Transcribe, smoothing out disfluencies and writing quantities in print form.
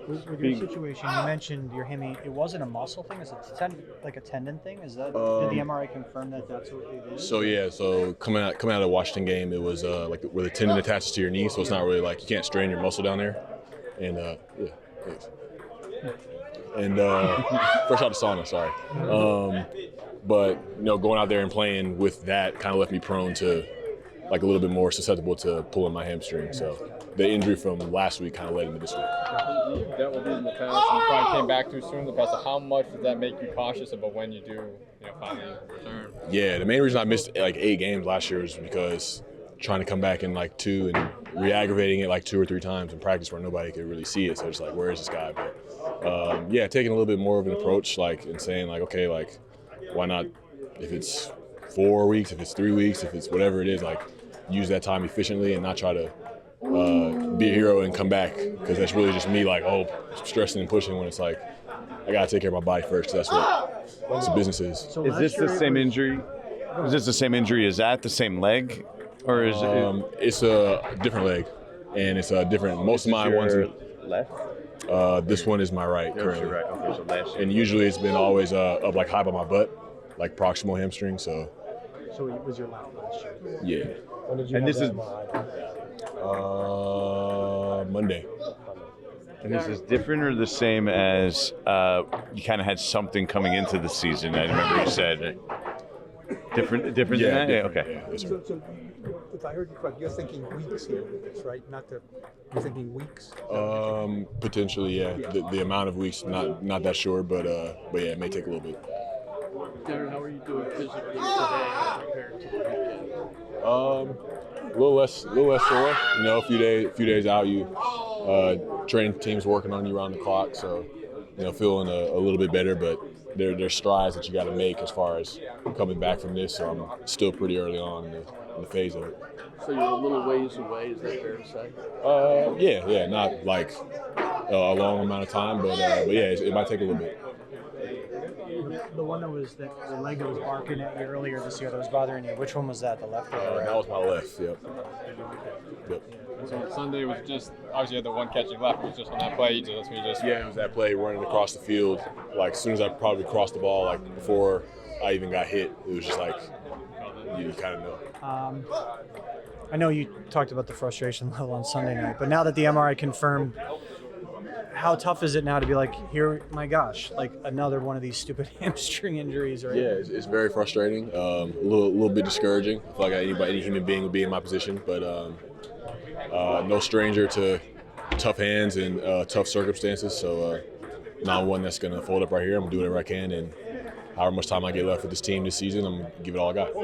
With your situation, you mentioned your hammy. It wasn't a muscle thing. It's like a tendon thing. Is that? Did the MRI confirm that that's what it is? So coming out of the Washington game, it was like where the tendon attaches to your knee, so it's not really like you can't strain your muscle down there. And yeah, thanks. And fresh out the sauna, sorry. But going out there and playing with that kind of left me prone to like a little bit more susceptible to pulling my hamstring. So the injury from last week kind of led into this week. You've dealt with these in the past, and you probably came back too soon in the past. So how much does that make you cautious about when you do, finally return? Yeah, the main reason I missed like 8 games last year was because trying to come back in like 2 and re-aggravating it like 2 or 3 times in practice where nobody could really see it. So it's like, where is this guy? But yeah, taking a little bit more of an approach, like, and saying like, okay, like, why not? If it's 4 weeks, if it's 3 weeks, if it's whatever it is, like, use that time efficiently and not try to be a hero and come back, because that's really just me like stressing and pushing when it's like I gotta take care of my body first. That's what the business is. So is this the same injury? Is this the same injury? Is that the same leg, or is it? It's a different leg, and it's a different. Most of my ones are left. This one is my right currently. Right. Okay, so last year. And usually it's been always up like high by my butt, like proximal hamstring. So it was your left last year. Yeah. When did you And have this is Monday. And this is different or the same as you kind of had something coming into the season? I remember you said different Yeah, than that? different. Okay. Yeah, that's So, right. so if I heard you correct, you're thinking weeks here with this, right? You're thinking weeks? Potentially, yeah. The amount of weeks, not that sure, but yeah, it may take a little bit. Darren, how are you doing physically today compared to the weekend? A little less sore. A few days out, you training teams working on you around the clock, so feeling a little bit better. But there's strides that you got to make as far as coming back from this. So I'm still pretty early on in the phase of it. So you're a little ways away. Is that fair to say? Yeah, not like a long amount of time, but yeah, it might take a little bit. The one that was the leg that was barking at you earlier this year that was bothering you. Which one was that? The left or the right? That was my left. Yep. So Sunday was just, obviously you had the one catching left, it was just on that play, Yeah, it was that play running across the field. Like as soon as I probably crossed the ball, like before I even got hit, it was just like you kind of know. I know you talked about the frustration level on Sunday night, but now that the MRI confirmed, how tough is it now to be like, here, my gosh, like another one of these stupid hamstring injuries? Right? Yeah, it's very frustrating. A little bit discouraging. I feel like any human being would be in my position, but no stranger to tough hands and tough circumstances. So not one that's gonna fold up right here. I'm gonna do whatever I can, and however much time I get left with this team this season, I'm gonna give it all I got.